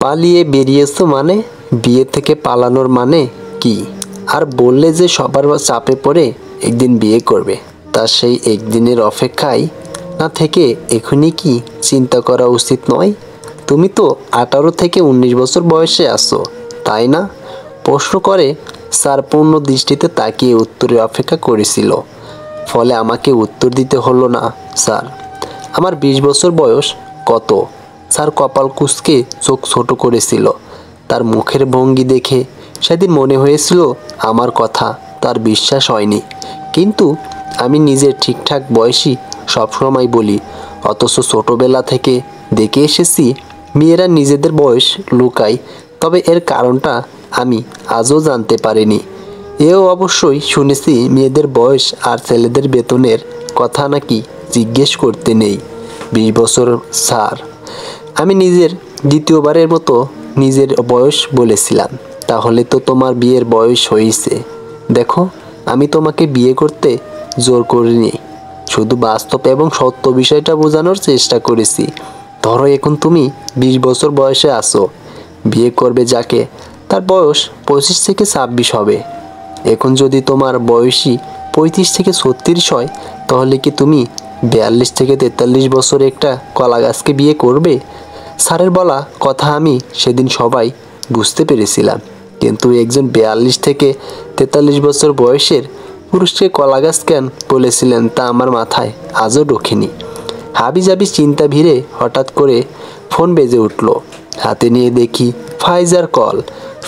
পালিয়ে বেরিয়েছো মানে? বিয়ে থেকে পালানোর মানে কি? আর বললে যে সবার চাপে পড়ে একদিন বিয়ে করবে, তা সেই একদিনের অপেক্ষায় না থেকে এখনই কি চিন্তা করা উচিত নয়? তুমি তো 18 থেকে 19 বছর বয়সে আছো, তাই না? প্রশ্ন করে স্যার পূর্ণ দৃষ্টিতে তাকিয়ে উত্তরের অপেক্ষা করেছিল। ফলে আমাকে উত্তর দিতে হলো না। স্যার, আমার 20 বছর বয়স। কত? স্যার কপাল কুঁচকে চোখ ছোট করেছিল। তার মুখের ভঙ্গি দেখে সেদিন মনে হয়েছিল আমার কথা তার বিশ্বাস হয়নি। কিন্তু আমি নিজের ঠিকঠাক বয়সই সবসময় বলি, অথচ ছোটবেলা থেকে দেখে এসেছি মেয়েরা নিজেদের বয়স লুকায়। তবে এর কারণটা আমি আজও জানতে পারিনি। এও অবশ্যই শুনেছি মেয়েদের বয়স আর ছেলেদের বেতনের কথা নাকি জিজ্ঞেস করতে নেই। 20 বছর স্যার। আমি নিজের দ্বিতীয়বারের মতো নিজের বয়স বলেছিলাম। তাহলে তো তোমার বিয়ের বয়স হয়েছে। দেখো, আমি তোমাকে বিয়ে করতে জোর করিনি, শুধু বাস্তব এবং সত্য বিষয়টা বোঝানোর চেষ্টা করেছি। ধরো এখন তুমি 20 বছর বয়সে আছো, বিয়ে করবে যাকে তার বয়স 25 থেকে 26 হবে। এখন যদি তোমার বয়সই 35 থেকে 36 হয়, তাহলে কি তুমি 42 থেকে 43 বছর একটা কলা গাছকে বিয়ে করবে? স্যারের বলা কথা আমি সেদিন সবাই বুঝতে পেরেছিলাম, কিন্তু একজন 42 থেকে 43 বছর বয়সের পুরুষকে কলা গাছ কেন বলেছিলেন তা আমার মাথায় আজও ঢোকেনি। হাবিজাবি চিন্তা ভিড়ে হঠাৎ করে ফোন বেজে উঠল। হাতে নিয়ে দেখি ফাইজার কল।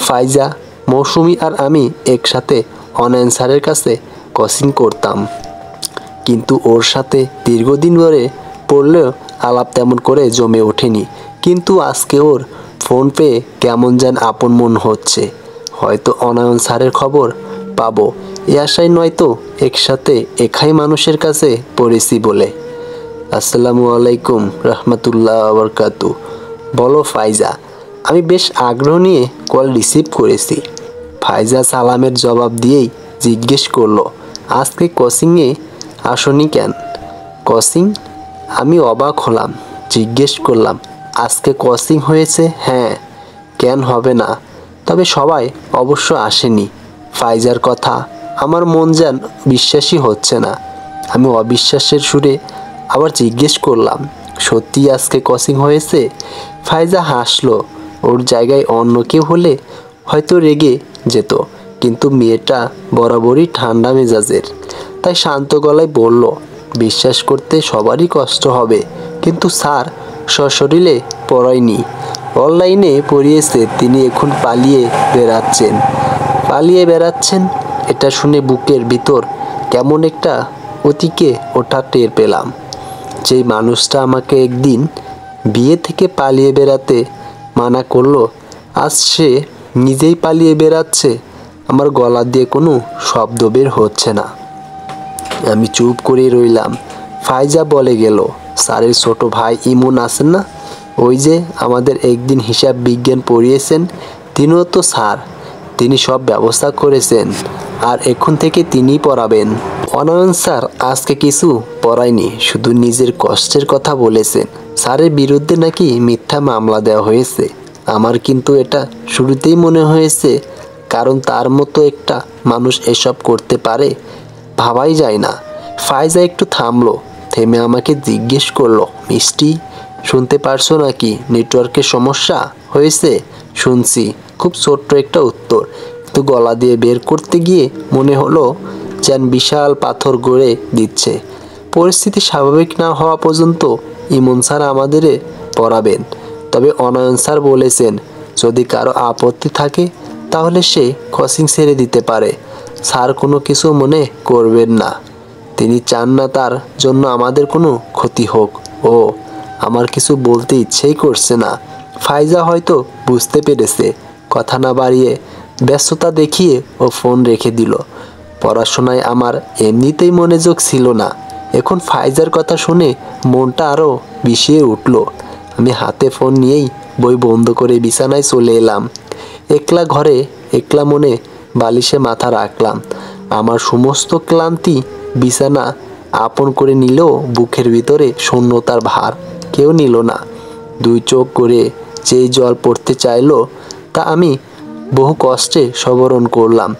ফাইজা, মৌসুমি আর আমি একসাথে অনয়ন স্যারের কাছে কোচিং করতাম, কিন্তু ওর সাথে দীর্ঘদিন ধরে পড়লেও আলাপ তেমন করে জমে ওঠেনি। কিন্তু আজকে ওর ফোন পেয়ে কেমন যেন আপন মন হচ্ছে। হয়তো অনয়ন স্যারের খবর পাবো এ আশায়, নয়তো একসাথে একাই মানুষের কাছে পড়েছি বলে। আসসালামু আলাইকুম রহমতুল্লাহ বরকাতু। বলো ফাইজা। আমি বেশ আগ্রহ নিয়ে কল রিসিভ করেছি। ফাইজা সালামের জবাব দিয়েই জিজ্ঞেস করলো, আজকে কোচিংয়ে আসনি কেন? কোচিং? আমি অবাক হলাম, জিজ্ঞেস করলাম, আজকে কোচিং হয়েছে? হ্যাঁ, কেন হবে না? তবে সবাই অবশ্য আসেনি। ফাইজার কথা আমার মন যেন বিশ্বাসই হচ্ছে না। আমি অবিশ্বাসের সুরে আবার জিজ্ঞেস করলাম, সত্যি আজকে কোচিং হয়েছে? ফাইজা হাসলো। ওর জায়গায় অন্য কেউ হলে হয়তো রেগে যেত, কিন্তু মেয়েটা বরাবরই ঠান্ডা মেজাজের, তাই শান্ত গলায় বলল, বিশ্বাস করতে সবারই কষ্ট হবে, কিন্তু স্যার সশরীরে পড়ায়নি, অনলাইনে পড়িয়েছে। তিনি এখন পালিয়ে বেড়াচ্ছেন। এটা শুনে বুকের ভিতর কেমন একটা অতিকে ওঠা টের পেলাম। যেই মানুষটা আমাকে একদিন বিয়ে থেকে পালিয়ে বেড়াতে মানা করলো, আজ সে নিজেই পালিয়ে বেড়াচ্ছে। আমার গলা দিয়ে কোনো শব্দ বের হচ্ছে না। আমি চুপ করে রইলাম। ফাইজা বলে গেল, স্যারের ছোট ভাই ইমন আছেন না, ওই যে আমাদের একদিন হিসাব বিজ্ঞান পড়িয়েছেন, তিনিও তো স্যার। তিনি সব ব্যবস্থা করেছেন, আর এখন থেকে তিনিই পড়াবেন। অনয়ন স্যার আজকে কিছু পড়ায়নি, শুধু নিজের কষ্টের কথা বলেছেন। স্যারের বিরুদ্ধে নাকি মিথ্যা মামলা দেওয়া হয়েছে। আমার কিন্তু এটা শুরুতেই মনে হয়েছে, কারণ তার মতো একটা মানুষ এসব করতে পারে ভাবাই যায় না। ফাইজা একটু থামলো, থেমে আমাকে জিজ্ঞেস করলো, মিষ্টি, শুনতে পারছো নাকি নেটওয়ার্কের সমস্যা হয়েছে? শুনছি, খুব ছোট্ট একটা উত্তর, কিন্তু গলা দিয়ে বের করতে গিয়ে মনে হলো যেন বিশাল পাথর গড়ে দিচ্ছে। পরিস্থিতি স্বাভাবিক না হওয়া পর্যন্ত ইমন স্যার আমাদের পড়াবেন। তবে অনয়ন স্যার বলেছেন, যদি কারো আপত্তি থাকে তাহলে সে কোচিং ছেড়ে দিতে পারে। স্যার কোনো কিছু মনে করবেন না। তিনি চান না তার জন্য আমাদের কোনো ক্ষতি হোক। ও, আমার কিছু বলতে ইচ্ছেই করছে না। ফাইজা হয়তো বুঝতে পেরেছে। কথা না বাড়িয়ে ব্যস্ততা দেখিয়ে ও ফোন রেখে দিল। পড়াশোনায় আমার এমনিতেই মনোযোগ ছিল না, এখন ফাইজার কথা শুনে মনটা আরও বিষিয়ে উঠল। আমি হাতে ফোন নিয়েই বই বন্ধ করে বিছানায় চলে এলাম। একলা ঘরে একলা মনে বালিশে মাথা রাখলাম। আমার সমস্ত ক্লান্তি বিছানা আপন করে নিলেও বুকের ভিতরে শূন্যতার ভার কেউ নিল না। দুই চোখ করে যেই জল পড়তে চাইলো তা আমি বহু কষ্টে সবরণ করলাম।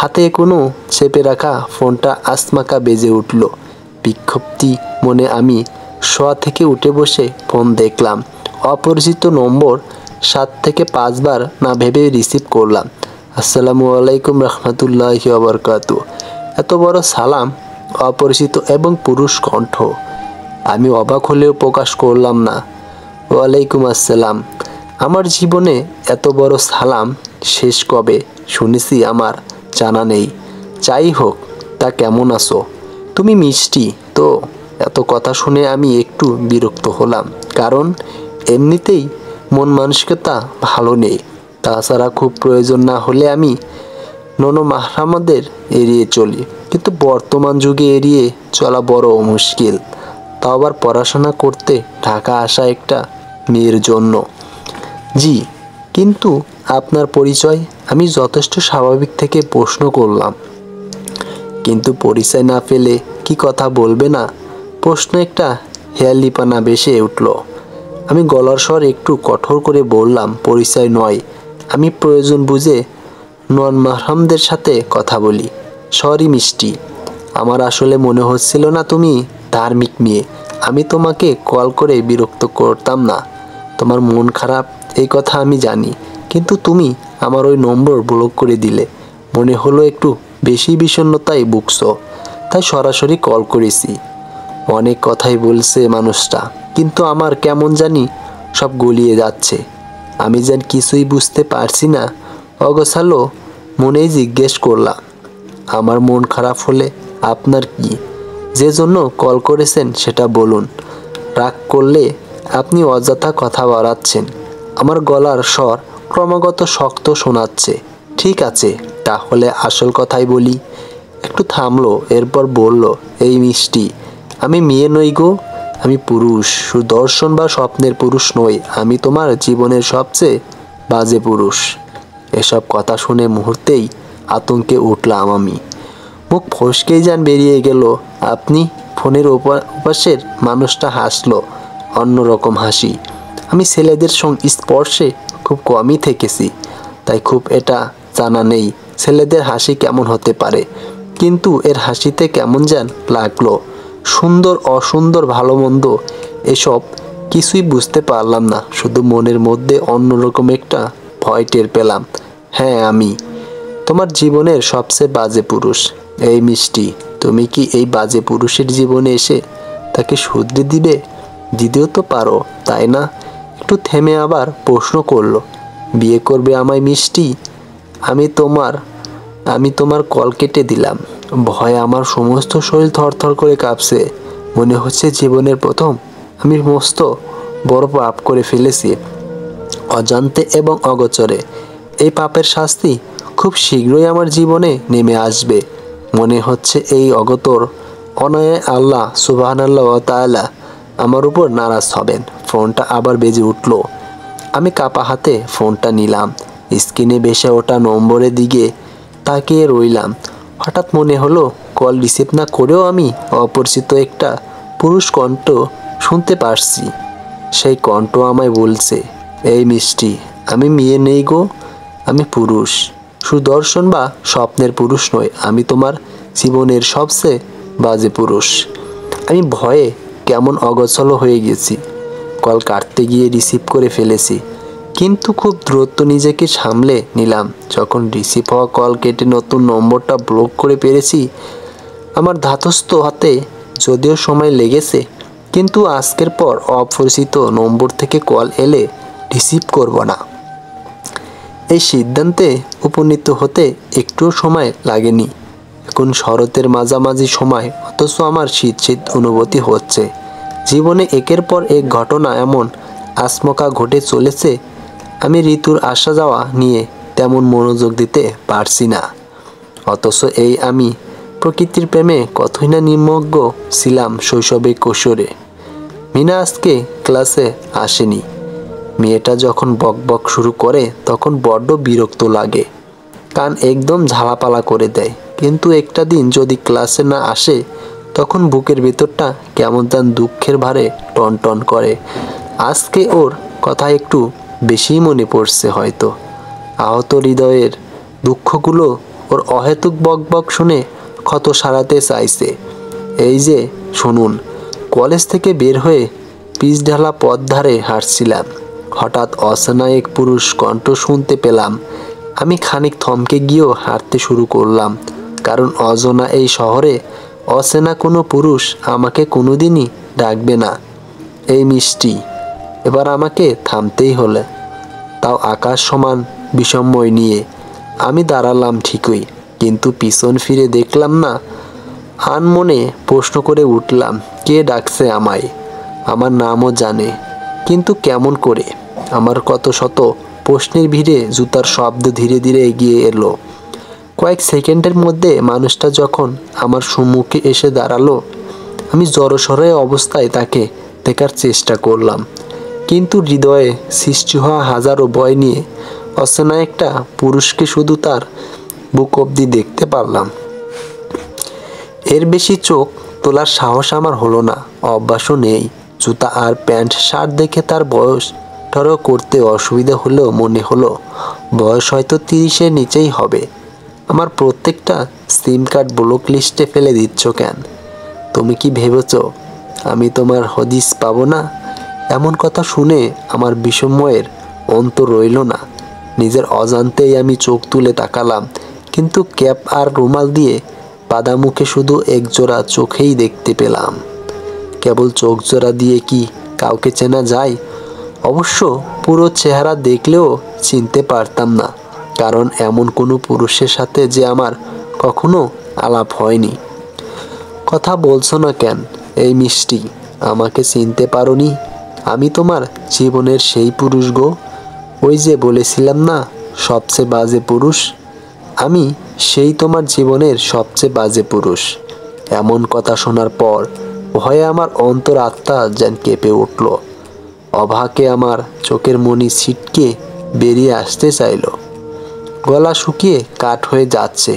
হাতে কোনো চেপে রাখা ফোনটা আচমকা বেজে উঠল। বিক্ষুব্ধি মনে আমি শোয়া থেকে উঠে বসে ফোন দেখলাম। অপরিচিত নম্বর 7 থেকে 5 বার না ভেবে রিসিভ করলাম। আসসালামু আলাইকুম রহমতুল্লাহি ওয়া বারাকাতুহু। এত বড় সালাম, অপরিচিত এবং পুরুষ কণ্ঠ। আমি অবাক হলেও প্রকাশ করলাম না। ওয়ালাইকুম আসসালাম। আমার জীবনে এত বড় সালাম শেষ কবে শুনেছি আমার জানা নেই। যাই হোক, তা কেমন আছো? তুমি মিষ্টি তো? এত কথা শুনে আমি একটু বিরক্ত হলাম, কারণ এমনিতেই মন মানসিকতা ভালো নেই। তাছাড়া খুব প্রয়োজন না হলে আমি নন-মাহরামদের এড়িয়ে চলি, কিন্তু বর্তমান যুগে এড়িয়ে চলা বড় মুশকিল, তাও আবার পড়াশোনা করতে ঢাকা আসা একটা মেয়ের জন্য। জি, কিন্তু আপনার পরিচয়? আমি যথেষ্ট স্বাভাবিক থেকে প্রশ্ন করলাম। কিন্তু পরিচয় না পেলে কি কথা বলবে না? প্রশ্ন একটা হেয়ালিপানা বেশে উঠল। আমি গলার স্বর একটু কঠোর করে বললাম, পরিচয় নয়, আমি প্রয়োজন বুঝে নন মাহরামদের সাথে কথা বলি। সরি মিষ্টি, আমার আসলে মনে হচ্ছিল না তুমি ধার্মিক মেয়ে। আমি তোমাকে কল করে বিরক্ত করতাম না। তোমার মন খারাপ এই কথা আমি জানি, কিন্তু তুমি আমার ওই নম্বর ব্লক করে দিলে। মনে হলো একটু বেশি বিষণ্ণতায় ভুগছো, তাই সরাসরি কল করেছি। অনেক কথাই বলছে মানুষটা, কিন্তু আমার কেমন জানি সব গলিয়ে যাচ্ছে। আমি যেন কিছুই বুঝতে পারছি না। অগোছালো মনেই জিজ্ঞেস করলাম, আমার মন খারাপ হলে আপনার কি? যে জন্য কল করেছেন সেটা বলুন। রাগ করলে আপনি অযথা কথা বাড়াচ্ছেন। আমার গলার স্বর ক্রমাগত শক্ত শোনাচ্ছে। ঠিক আছে, তাহলে আসল কথাই বলি। একটু থামলো, এরপর বলল, এই মিষ্টি, আমি মেয়ে নই গো, আমি পুরুষ। সুদর্শন বা স্বপ্নের পুরুষ নই, আমি তোমার জীবনের সবচেয়ে বাজে পুরুষ। এসব কথা শুনে মুহূর্তেই আতঙ্কে উঠলাম আমি। মুখ ফসকেই যেন বেরিয়ে গেল। আপনি? ফোনের ওপাশের মানুষটা হাসলো, অন্যরকম হাসি। আমি ছেলেদের স্পর্শে খুব কমই থেকেছি, তাই খুব এটা জানা নেই ছেলেদের হাসি কেমন হতে পারে, কিন্তু এর হাসিতে কেমন যেন লাগলো। সুন্দর অসুন্দর ভালো মন্দ এসব কিছুই বুঝতে পারলাম না, শুধু মনের মধ্যে অন্যরকম একটা ভয় টের পেলাম। হ্যাঁ, আমি তোমার জীবনের সবচেয়ে বাজে পুরুষ। এই মিষ্টি, তুমি কি এই বাজে পুরুষের জীবনে এসে তাকে শুধরে দিবে? দিতেও তো পারো, তাই না? একটু থেমে আবার প্রশ্ন করলো, বিয়ে করবে আমায় মিষ্টি? আমি তোমার কল কেটে দিলাম। ভয়ে আমার সমস্ত শরীর থরথর করে কাঁপছে। মনে হচ্ছে জীবনের প্রথম আমি মস্ত বড় পাপ করে ফেলেছি, অজান্তে এবং অগোচরে। এই পাপের শাস্তি খুব শীঘ্রই আমার জীবনে নেমে আসবে। মনে হচ্ছে এই অগোচর অনায়াসে আল্লাহ সুবহানাল্লাহ ওয়া তাআলা আমার উপর নারাজ হবেন। ফোনটা আবার বেজে উঠল। আমি কাপা হাতে ফোনটা নিলাম। স্ক্রিনে ভেসে ওঠা নম্বরের দিকে তাকিয়ে রইলাম। হঠাৎ মনে হলো, কল রিসিভ না করেও আমি অপরিচিত একটা পুরুষ কণ্ঠ শুনতে পারছি। সেই কণ্ঠ আমায় বলছে, এই মিষ্টি, আমি মেয়ে নেই গো, আমি পুরুষ। সুদর্শন বা স্বপ্নের পুরুষ নই, আমি তোমার জীবনের সবচেয়ে বাজে পুরুষ। আমি ভয়ে কেমন অগোছালো হয়ে গেছি। কল কাটতে গিয়ে রিসিভ করে ফেলেছি, কিন্তু খুব দ্রুত নিজেকে সামলে নিলাম। যখন রিসিভ হওয়া কল কেটে নতুন নম্বরটা ব্লক করে পেরেছি, আমার ধাতস্থ হাতে যদিও সময় লেগেছে, কিন্তু আজকের পর অপরিচিত নম্বর থেকে কল এলে রিসিভ করব না। এই সিদ্ধান্তে উপনীত হতে একটুও সময় লাগেনি। এখন শরতের মাঝামাঝি সময়, অথচ আমার শীত শীত অনুভূতি হচ্ছে। জীবনে একের পর এক ঘটনা এমন আচমকা ঘটে চলেছে, আমি ঋতুর আসা যাওয়া নিয়ে তেমন মনোযোগ দিতে পারছি না। অথচ এই আমি প্রকৃতির প্রেমে কতই না নিমগ্ন ছিলাম শৈশবে কৈশোরে। মিনা আজকে ক্লাসে আসেনি। মেয়েটা যখন বকবক শুরু করে তখন বড্ড বিরক্ত লাগে, কান একদম ঝালাপালা করে দেয়। কিন্তু একটা দিন যদি ক্লাসে না আসে, তখন বুকের ভেতরটা কেমন যেন দুঃখের ভারে টনটন করে। আজকে ওর কথা একটু বেশিই মনে পড়ছে হয়তো। আহত হৃদয়ের দুঃখগুলো ওর অহেতুক বকবক শুনে ক্ষত সারাতে চাইছে। এই যে শুনুন, কলেজ থেকে বের হয়ে পিচ ঢালা পথ ধারে হাঁটছিলাম। হঠাৎ অচেনা এক পুরুষ কণ্ঠ শুনতে পেলাম। আমি খানিক থমকে গিয়েও হাঁটতে শুরু করলাম, কারণ অজানা এই শহরে অচেনা কোনো পুরুষ আমাকে কোনোদিনই ডাকবে না। এই মিষ্টি, এবার আমাকে থামতেই হলে, তাও আকাশ সমান বিষময় নিয়ে। আমি দাঁড়ালাম ঠিকই, কিন্তু পিছন ফিরে দেখলাম না। আনমনে প্রশ্ন করে উঠলাম, কে ডাকছে আমায়? আমার নামও জানে, কিন্তু কেমন করে? আমার কত শত প্রশ্নের ভিড়ে জুতার শব্দ ধীরে ধীরে এগিয়ে এলো। কয়েক সেকেন্ডের মধ্যে মানুষটা যখন আমার সম্মুখে এসে দাঁড়ালো, আমি জড়সড় অবস্থায় তাকে দেখার চেষ্টা করলাম, কিন্তু হৃদয়ে সৃষ্টি হওয়া হাজারো ভয় নিয়ে অচেনা একটা পুরুষকে শুধু তার বুক অবধি দেখতে পারলাম। এর বেশি চোখ তোলার সাহস আমার হলো না, অভ্যাসও নেই। জুতা আর প্যান্ট শার্ট দেখে তার বয়স ঠরও করতে অসুবিধা হলেও মনে হলো বয়স হয়তো 30-এর নিচেই হবে। আমার প্রত্যেকটা সিম কার্ড ব্লক লিস্টে ফেলে দিচ্ছ কেন? তুমি কি ভেবেছ আমি তোমার হদিস পাবো না? এমন কথা শুনে আমার বিষময়ের অন্ত রইল না। নিজের অজান্তেই আমি চোখ তুলে তাকালাম, কিন্তু ক্যাপ আর রুমাল দিয়ে বাঁধা মুখে শুধু একজোড়া চোখেই দেখতে পেলাম। কেবল চোখ জোড়া দিয়ে কি কাউকে চেনা যায়? অবশ্য পুরো চেহারা দেখলেও চিনতে পারতাম না, কারণ এমন কোনো পুরুষের সাথে যে আমার কখনো আলাপ হয়নি। কথা বলছো না কেন? এই মিষ্টি, আমাকে চিনতে পারোনি? আমি তোমার জীবনের সেই পুরুষ গো। ওই যে বলেছিলাম না, সবচেয়ে বাজে পুরুষ। আমি সেই তোমার জীবনের সবচেয়ে বাজে পুরুষ। এমন কথা শোনার পর ভয়ে আমার অন্তর আত্মা যেন কেঁপে উঠল। অবাকে আমার চোখের মনি ছিটকে বেরিয়ে আসতে চাইল। গলা শুকিয়ে কাঠ হয়ে যাচ্ছে।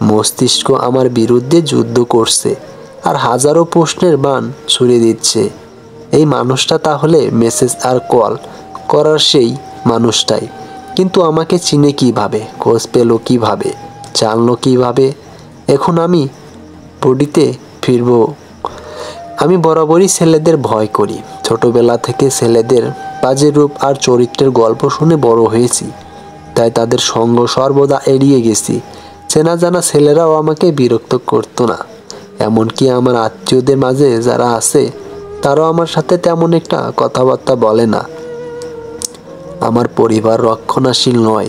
মস্তিষ্ক আমার বিরুদ্ধে যুদ্ধ করছে আর হাজারো প্রশ্নের বাণ ছুড়ে দিচ্ছে। এই মানুষটা তাহলে মেসেজ আর কল করার সেই মানুষটাই, কিন্তু আমাকে চিনে কিভাবে, খোঁজ পেল কিভাবে, জানলো কিভাবে? এখন আমি বডিতে ফিরব। আমি বরাবরই ছেলেদের ভয় করি। ছোটবেলা থেকে ছেলেদের বাজে রূপ আর চরিত্রের গল্প শুনে বড় হয়েছি, তাই তাদের সঙ্গ সর্বদা এড়িয়ে গেছি। চেনা জানা ছেলেরাও আমাকে বিরক্ত করতো না, এমনকি আমার আত্মীয়দের মাঝে যারা আছে তারাও আমার সাথে তেমন একটা কথাবার্তা বলে না। আমার পরিবার রক্ষণশীল নয়,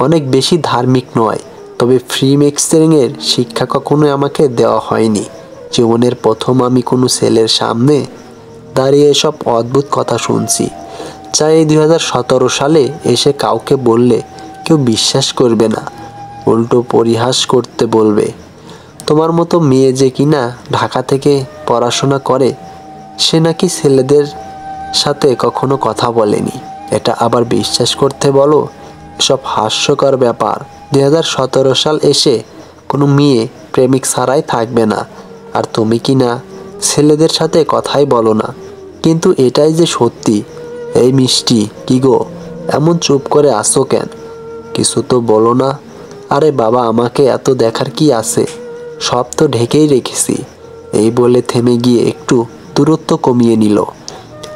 অনেক বেশি ধার্মিক নয়, তবে ফ্রি মিক্সিংয়ের শিক্ষা কখনোই আমাকে দেওয়া হয়নি। জীবনের প্রথম আমি কোনো ছেলের সামনে দাঁড়িয়ে এসব অদ্ভুত কথা শুনছি, যা এই 2017 সালে এসে কাউকে বললে কেউ বিশ্বাস করবে না, উল্টো পরিহাস করতে বলবে। তোমার মতো মেয়ে যে কিনা ঢাকা থেকে পড়াশোনা করে, সে নাকি ছেলেদের সাথে কখনো কথা বলেনি, এটা আবার বিশ্বাস করতে বলো? এসব হাস্যকর ব্যাপার। 2017 সাল এসে কোনো মেয়ে প্রেমিক ছাড়াই থাকবে না, আর তুমি কি না ছেলেদের সাথে কথাই বলো না। কিন্তু এটাই যে সত্যি। এই মিষ্টি, কি গো, এমন চুপ করে আসো কেন? কিছু তো বলো না। আরে বাবা, আমাকে এত দেখার কি আছে? সব তো ঢেকেই রেখেছি। এই বলে থেমে গিয়ে একটু দূরত্ব কমিয়ে নিল।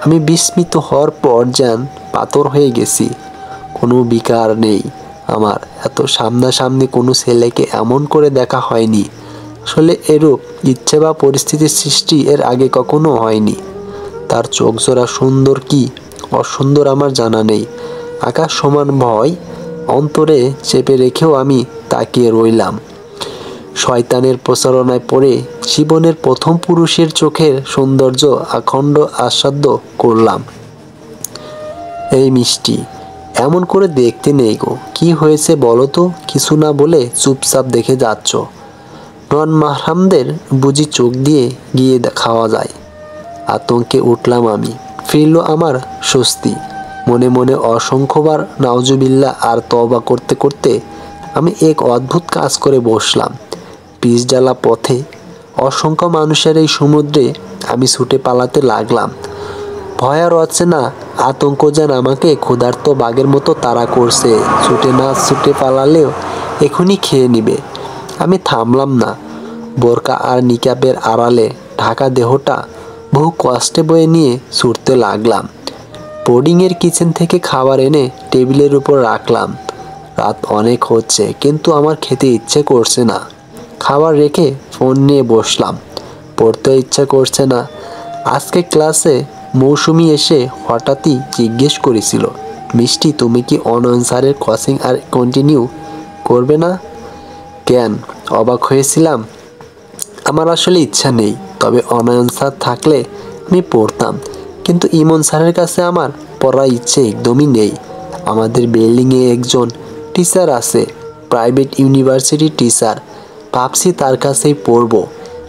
আমি বিস্মিত হওয়ার পর যেন পাথর হয়ে গেছি। কোনো বিকার নেই আমার। এত সামনাসামনি কোনো ছেলেকে এমন করে দেখা হয়নি। আসলে এরূপ ইচ্ছে বা পরিস্থিতির সৃষ্টি এর আগে কখনো হয়নি। তার চোখ জোড়া সুন্দর কি অসুন্দর আমার জানা নেই। আকাশ সমান ভয় অন্তরে চেপে রেখেও আমি তাকিয়ে রইলাম। শয়তানের প্রচারণায় পড়ে জীবনের প্রথম পুরুষের চোখের সৌন্দর্য আখণ্ড আস্বাদ্য করলাম। এই মিষ্টি, এমন করে দেখতে নেই গো। কি হয়েছে বলো তো? কিছু না বলে চুপচাপ দেখে যাচ্ছ। নন মাহরামদের বুঝি চোখ দিয়ে গিয়ে খাওয়া যায়? আতঙ্কে উঠলাম আমি। ফিরল আমার স্বস্তি। মনে মনে অসংখ্যবার নাউজুবিল্লাহ আর তওবা করতে করতে আমি এক অদ্ভুত কাজ করে বসলাম। পিচ ঢালা পথে অসংখ্য মানুষের এই সমুদ্রে আমি ছুটে পালাতে লাগলাম। ভয় আর হচ্ছে না, আতঙ্ক যেন আমাকে ক্ষুধার্ত বাঘের মতো তাড়া করছে। ছুটে না ছুটে পালালেও এখনই খেয়ে নিবে। আমি থামলাম না। বোরকা আর নিকাবের আড়ালে ঢাকা দেহটা বহু কষ্টে বয়ে নিয়ে ছুটতে লাগলাম। বোর্ডিংয়ের কিচেন থেকে খাবার এনে টেবিলের উপর রাখলাম। রাত অনেক হচ্ছে, কিন্তু আমার খেতে ইচ্ছে করছে না। খাবার রেখে ফোন নিয়ে বসলাম। পড়তে ইচ্ছে করছে না। আজকে ক্লাসে মৌসুমি এসে হঠাৎই জিজ্ঞেস করেছিল, মিষ্টি তুমি কি অনয়ন স্যারের কোচিং আর কন্টিনিউ করবে না? কেন? অবাক হয়েছিলাম। আমার আসলে ইচ্ছা নেই, তবে অনয়ন স্যার থাকলে আমি পড়তাম, কিন্তু ইমন স্যারের কাছে আমার পড়ার ইচ্ছে একদমই নেই। আমাদের বিল্ডিংয়ে একজন টিচার আছে, প্রাইভেট ইউনিভার্সিটি টিচার। ভাবছি তার কাছেই পড়ব,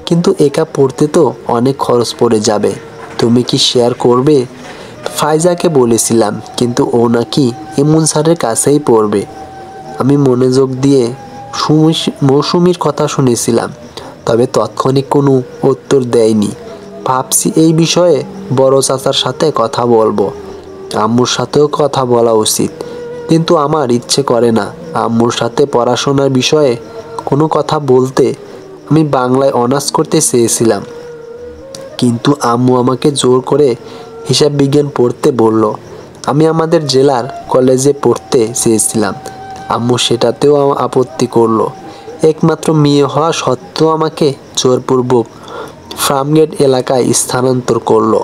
কিন্তু একা পড়তে তো অনেক খরচ পড়ে যাবে। তুমি কি শেয়ার করবে? ফাইজাকে বলেছিলাম, কিন্তু ও নাকি ইমন স্যারের কাছেই পড়বে। আমি মনোযোগ দিয়ে মৌসুমীর কথা শুনেছিলাম, তবে তৎক্ষণিক কোনো উত্তর দেয়নি। ভাবছি এই বিষয়ে বড় চাচার সাথে কথা বলবো। আম্মুর সাথেও কথা বলা উচিত, কিন্তু আমার ইচ্ছে করে না আম্মুর সাথে পড়াশোনার বিষয়ে কোনো কথা বলতে। আমি বাংলায় অনার্স করতে চেয়েছিলাম, কিন্তু আম্মু আমাকে জোর করে হিসাব বিজ্ঞান পড়তে বলল। আমি আমাদের জেলার কলেজে পড়তে চেয়েছিলাম, আম্মু সেটাতেও আপত্তি করলো। একমাত্র মেয়ে হওয়া সত্ত্বেও আমাকে জোরপূর্বক ফার্মগেট এলাকায় স্থানান্তর করলো।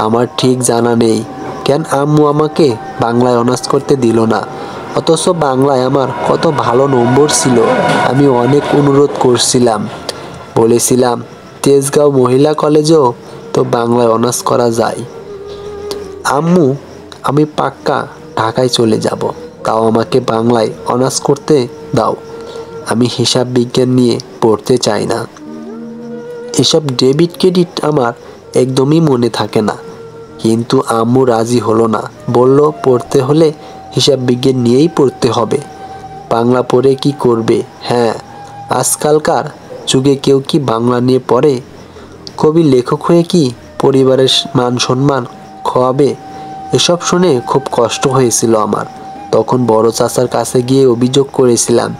আমার ঠিক জানা নেই কেন আম্মু আমাকে বাংলায় অনার্স করতে দিল না, অথচ বাংলায় আমার কত ভালো নম্বর ছিল। আমি অনেক অনুরোধ করছিলাম, বলেছিলাম তেজগাঁও মহিলা কলেজেও তো বাংলায় অনার্স করা যায়। আম্মু, আমি পাক্কা ঢাকায় চলে যাব, তাও আমাকে বাংলায় অনার্স করতে দাও। আমি হিসাব বিজ্ঞান নিয়ে পড়তে চাই না। এসব ডেবিট ক্রেডিট আমার একদমই মনে থাকে না। কিন্তু আম্মু রাজি হলো না, বলল পড়তে হলে হিসাব বিজ্ঞান নিয়েই পড়তে হবে। বাংলা পড়ে কি করবে? হ্যাঁ, আজকালকার যুগে কেউ কি বাংলা নিয়ে পড়ে? কবি লেখক হয়ে কি পরিবারের মান সম্মান খোয়াবে? এসব শুনে খুব কষ্ট হয়েছিল আমার। তখন বড় চাচার কাছে গিয়ে অভিযোগ করেছিলাম।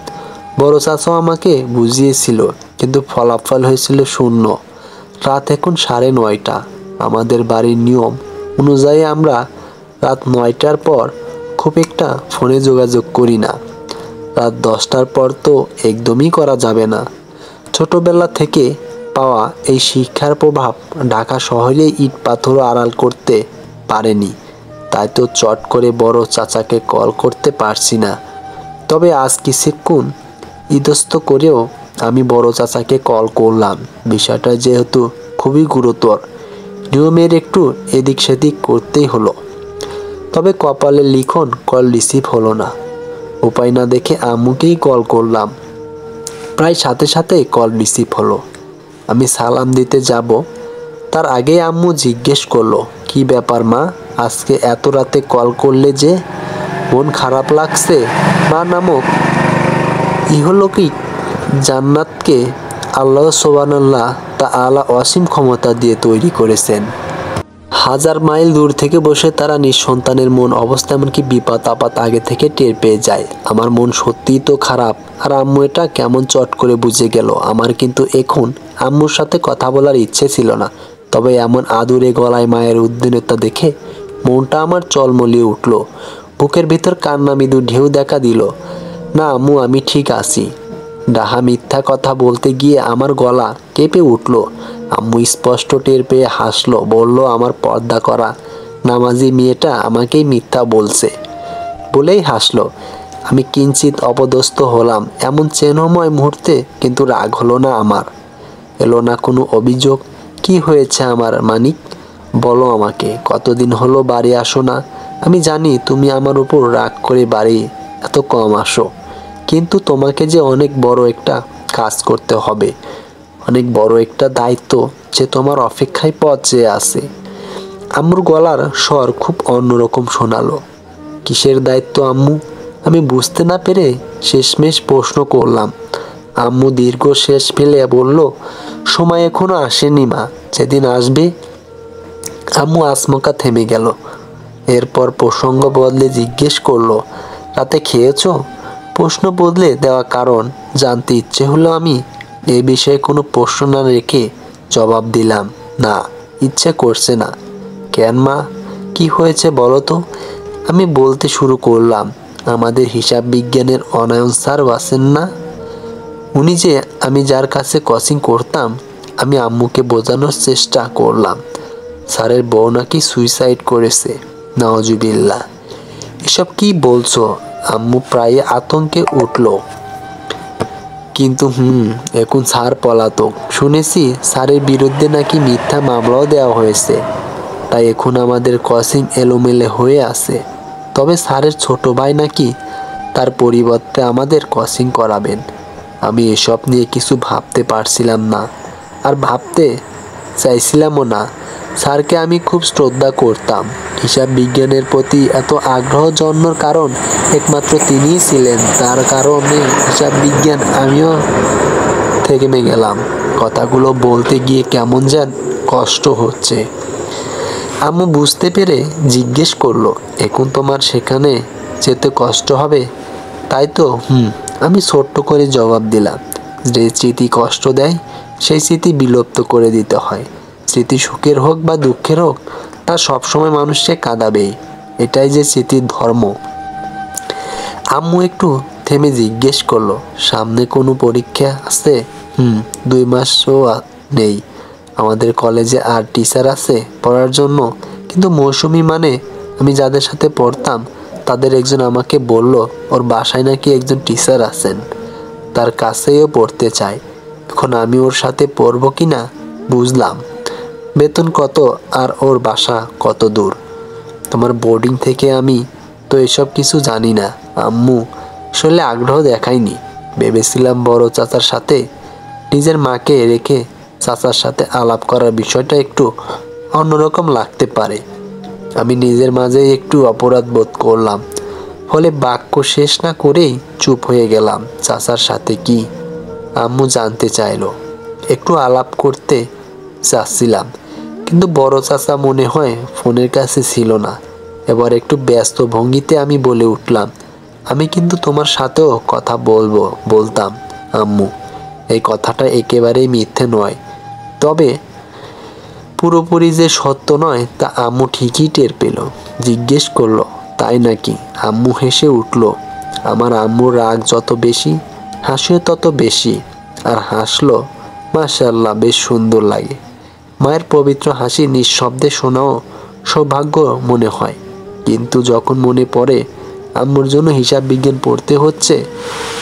বড় চাচাও আমাকে বুঝিয়েছিল, কিন্তু ফলাফল হয়েছিল শূন্য। রাত এখন 9:30। আমাদের বাড়ির নিয়ম অনুযায়ী আমরা রাত 9টার পর খুব একটা ফোনে যোগাযোগ করি না। রাত 10টার পর তো একদমই করা যাবে না। ছোটবেলা থেকে পাওয়া এই শিক্ষার প্রভাব ঢাকা শহরে ইট পাথরও আড়াল করতে পারেনি। তাই তো চট করে বড় চাচাকে কল করতে পারছি না। তবে আজ কিছুক্ষণ ইতস্ত করেও আমি বড় চাচাকে কল করলাম। বিষয়টা যেহেতু খুবই গুরুতর, নিয়মের একটু এদিক সেদিক করতেই হলো। তবে কপালে লিখন কল রিসিভ হলো না। উপায় না দেখে আম্মুকেই কল করলাম। প্রায় সাথে সাথে কল রিসিভ হলো। আমি সালাম দিতে যাব, তার আগেই আম্মু জিজ্ঞেস করলো, কি ব্যাপার মা, আজকে এত রাতে কল করলে যে? মন খারাপ লাগছে? মা নামক ইহলৌকিক জান্নাতকে আল্লাহ সুবহানাল্লাহ তাআলা অসীম ক্ষমতা দিয়ে তৈরি করেছেন। হাজার মাইল দূর থেকে বসে তারা নিঃসন্তানের মন অবস্থা, এমনকি বিপদ আপদ আগে থেকে টের পেয়ে যায়। আমার মন সত্যিই তো খারাপ, আর আম্মু এটা কেমন চট করে বুঝে গেল। আমার কিন্তু এখন আম্মুর সাথে কথা বলার ইচ্ছে ছিল না, তবে এমন আদুরে গলায় মায়ের উদ্বিগ্নতা দেখে মনটা আমার চলমলিয়ে উঠল। বুকের ভিতর কান্না মৃদু ঢেউ দেখা দিল। না আম্মু, আমি ঠিক আছি। ডাহা মিথ্যা কথা বলতে গিয়ে আমার গলা কেঁপে উঠল। আম্মু স্পষ্ট টের পেয়ে হাসলো, বলল, আমার পর্দা করা নামাজি মেয়েটা আমাকেই মিথ্যা বলছে বলেই হাসলো। আমি কিঞ্চিত অপদস্থ হলাম এমন চেহ্নময় মুহূর্তে, কিন্তু রাগ হলো না আমার। এলো না কোনো অভিযোগ। কি হয়েছে আমার মানিক, বলো আমাকে। কতদিন হলো বাড়ি আসো না? আমি জানি তুমি আমার উপর রাগ করে বাড়ি এত কম আসো, কিন্তু তোমাকে যে অনেক বড় একটা কাজ করতে হবে, অনেক বড় একটা দায়িত্ব যে তোমার অপেক্ষায় পথ চেয়ে আছে। আম্মুর গলার স্বর খুব অন্যরকম শোনালো। কিসের দায়িত্ব আম্মু? আমি বুঝতে না পেরে শেষমেশ প্রশ্ন করলাম। আম্মু দীর্ঘ শেষ ফেলে বলল, সময় এখনো আসেনি মা, যেদিন আসবে আম্মু আচমকা থেমে গেল। এরপর প্রসঙ্গ বদলে জিজ্ঞেস করলো, রাতে খেয়েছো? প্রশ্ন বদলে দেওয়া কারণ জানতে ইচ্ছে হলো। আমি এ বিষয়ে কোনো প্রশ্ন না রেখে জবাব দিলাম, না, ইচ্ছে করছে না। কেন মা, কি হয়েছে বলো তো? আমি বলতে শুরু করলাম, আমাদের হিসাব বিজ্ঞানের অনায়ন স্যার আছেন না, উনি যে, আমি যার কাছে কোচিং করতাম। আমি আম্মুকে বোঝানোর চেষ্টা করলাম, স্যারের বউ নাকি সুইসাইড করেছে। নাউজুবিল্লাহ। এসব কি বলছো? আম্মু প্রায় আতঙ্কে উঠল। কিন্তু এখন স্যার পলাতক। শুনেছি স্যারের বিরুদ্ধে নাকি মিথ্যা মামলাও দেওয়া হয়েছে। তাই এখন আমাদের কোচিং এলোমেলো হয়ে আছে। তবে স্যারের ছোট ভাই নাকি তার পরিবর্তে আমাদের কোচিং করাবেন। আমি এসব নিয়ে কিছু ভাবতে পারছিলাম না, আর ভাবতে চাইছিলামও না। স্যারকে আমি খুব শ্রদ্ধা করতাম। হিসাব বিজ্ঞানের প্রতি এত আগ্রহ জন্মার কারণ একমাত্র তিনিই ছিলেন। তার কারণে হিসাব বিজ্ঞান আমিও থেমে গেলাম। কথাগুলো বলতে গিয়ে কেমন যেন কষ্ট হচ্ছে। আম্মু বুঝতে পেরে জিজ্ঞেস করলো, এখন তোমার সেখানে যেতে কষ্ট হবে, তাই তো? আমি ছোট্ট করে জবাব দিলাম, যে স্মৃতি কষ্ট দেয় সেই স্মৃতি বিলুপ্ত করে দিতে হয়। স্মৃতি সুখের হোক বা দুঃখের হোক, তা সবসময় মানুষকে কাঁদাবেই। এটাই যে স্মৃতির ধর্ম। আম্মু একটু থেমে জিজ্ঞেস করলো, সামনে কোনো পরীক্ষা আছে? 2 মাসও নেই। আমাদের কলেজে আর টিচার আছে পড়ার জন্য, কিন্তু মৌসুমি মানে আমি যাদের সাথে পড়তাম তাদের একজন আমাকে বলল ওর বাসায় নাকি একজন টিচার আছেন, তার কাছেও পড়তে চায়। এখন আমি ওর সাথে পড়বো কি না বুঝলাম। বেতন কত আর ওর বাসা কত দূর? তোমার বোর্ডিং থেকে আমি তো এসব কিছু জানি না। আম্মু আসলে আগ্রহ দেখায়নি। ভেবেছিলাম বড় চাচার সাথে, নিজের মাকে রেখে চাচার সাথে আলাপ করার বিষয়টা একটু অন্যরকম লাগতে পারে। আমি নিজের মাঝেই একটু অপরাধ বোধ করলাম। ফলে বাক্য শেষ না করেই চুপ হয়ে গেলাম। চাচার সাথে কি? আম্মু জানতে চাইলো। একটু আলাপ করতে চাচ্ছিলাম, কিন্তু বড় চাচা মনে হয় ফোনের কাছে ছিল না। এবার একটু ব্যস্ত ভঙ্গিতে আমি বলে উঠলাম, আমি কিন্তু তোমার সাথেও কথা বলতাম আম্মু। এই কথাটা একেবারেই মিথ্যে নয়, তবে পুরোপুরি যে সত্য নয় তা আম্মু ঠিকই টের পেল। জিজ্ঞেস করলো, তাই নাকি? আম্মু হেসে উঠল। আমার আম্মুর রাগ যত বেশি, হাসিও তত বেশি। আর হাসলো, মাশাআল্লাহ, বেশ সুন্দর লাগে। মায়ের পবিত্র হাসি নিঃশব্দে শোনাও সৌভাগ্য মনে হয়। কিন্তু যখন মনে পড়ে আম্মুর জন্য হিসাব বিজ্ঞান পড়তে হচ্ছে,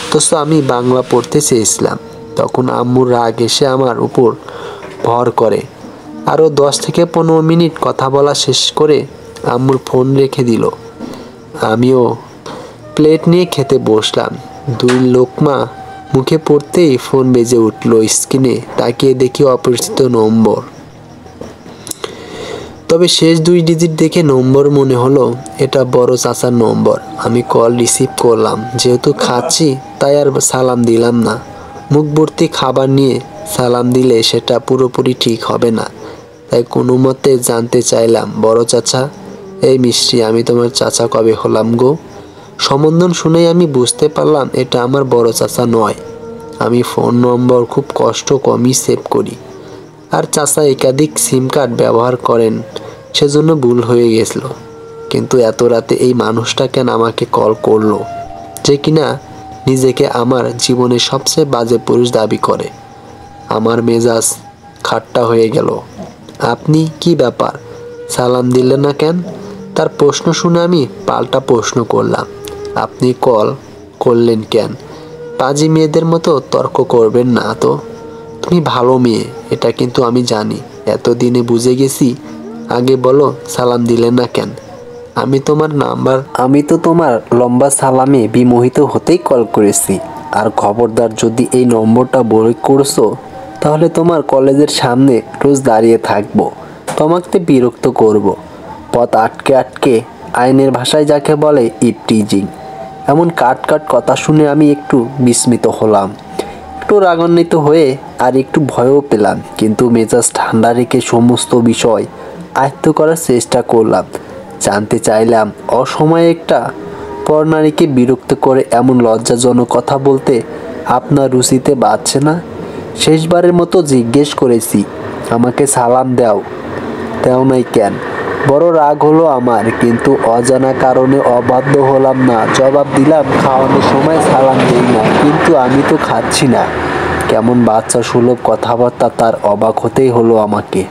অথচ আমি বাংলা পড়তে চেয়েছিলাম, তখন আম্মুর রাগ এসে আমার উপর ভর করে। আরও 10 থেকে 15 মিনিট কথা বলা শেষ করে আম্মুর ফোন রেখে দিল। আমিও প্লেট নিয়ে খেতে বসলাম। 2 লোকমা মুখে পড়তেই ফোন বেজে উঠল। স্ক্রিনে তাকিয়ে দেখি অপরিচিত নম্বর। তবে শেষ 2 ডিজিট দেখে নম্বর মনে হলো এটা বড় চাচার নম্বর। আমি কল রিসিভ করলাম। যেহেতু খাচ্ছি তাই আর সালাম দিলাম না। মুখ ভর্তি খাবার নিয়ে সালাম দিলে সেটা পুরোপুরি ঠিক হবে না। তাই কোনো মতে জানতে চাইলাম, বড় চাচা, এই মিষ্টি, আমি তোমার চাচা কবে হলাম গো? সম্বোধন শুনেই আমি বুঝতে পারলাম এটা আমার বড় চাচা নয়। আমি ফোন নম্বর খুব কমই সেভ করি, আর চাচা একাধিক সিম কার্ড ব্যবহার করেন, সেজন্য ভুল হয়ে গেছিল। কিন্তু এত রাতে এই মানুষটা কেন আমাকে কল করলো, যে কিনা নিজেকে আমার জীবনের সবচেয়ে বাজে পুরুষ দাবি করে? আমার মেজাজ খাট্টা হয়ে গেল। আপনি কি ব্যাপার, সালাম দিলেন না কেন? তার প্রশ্ন শুনে আমি পাল্টা প্রশ্ন করলাম, আপনি কল করলেন কেন? পাজি মেয়েদের মতো তর্ক করবেন না তো। তুমি ভালো মেয়ে, এটা কিন্তু আমি জানি, এতদিনে বুঝে গেছি। আগে বলো, সালাম দিলেন না কেন? আমি তো তোমার লম্বা সালামে বিমোহিত হতেই কল করেছি। আর খবরদার, যদি এই নম্বরটা ব্লক করছো তাহলে তোমার কলেজের সামনে রোজ দাঁড়িয়ে থাকবো, তোমাকে বিরক্ত করব। পথ আটকে আটকে, আইনের ভাষায় যাকে বলে ইপটিজিং। এমন কাট কথা শুনে আমি একটু বিস্মিত হলাম, একটু রাগান্বিত হয়ে আর একটু ভয়ও পেলাম। কিন্তু মেজাজ ঠান্ডা রেখে সমস্ত বিষয় আয়ত্ত করার চেষ্টা করলাম। জানতে চাইলাম, অসময়ে একটা পরনারীকে বিরক্ত করে এমন লজ্জাজনক কথা বলতে আপনার রুচিতে বাজছে না? শেষবারের মতো জিজ্ঞেস করেছি, আমাকে সালাম দেও নাই কেন? বড় রাগ হলো আমার, কিন্তু অজানা কারণে অবাধ্য হলাম না। জবাব দিলাম, খাওয়ানোর সময় সালাম দিই না, কিন্তু আমি তো খাচ্ছি না। কেমন বাচ্চা সুলভ কথাবার্তা তার! অবাক হতেই হলো আমাকে।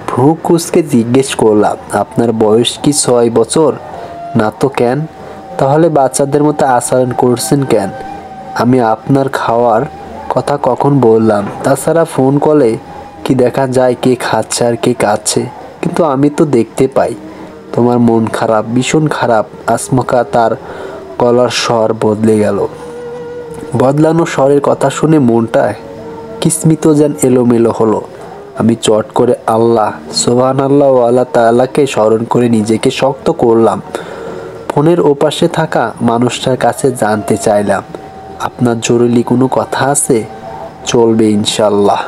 ভ্রু কুঁচকে জিজ্ঞেস করলাম, আপনার বয়স কি 6 বছর? না তো। কেন? তাহলে বাচ্চাদের মতো আচরণ করছেন কেন? আমি আপনার খাওয়ার কথা কখন বললাম? তাছাড়া ফোন কলে কি দেখা যায় কে খাচ্ছে আর কে কাঁদছে? কিন্তু আমি তো দেখতে পাই। তোমার মন খারাপ, ভীষণ খারাপ। আসমকা তার গলার স্বর বদলে গেল। বদলানো স্বরের কথা শুনে মনটা কিসমিত যেন এলোমেলো হলো। আমি চট করে আল্লাহ, সুবহানাল্লাহ ও আল্লাহ তাআলাকে স্মরণ করে নিজেকে শক্ত করলাম। ফোনের ওপাশে থাকা মানুষটার কাছে জানতে চাইলাম, আপনার জরুরি কোনো কথা আছে? চলবে ইনশাল্লাহ।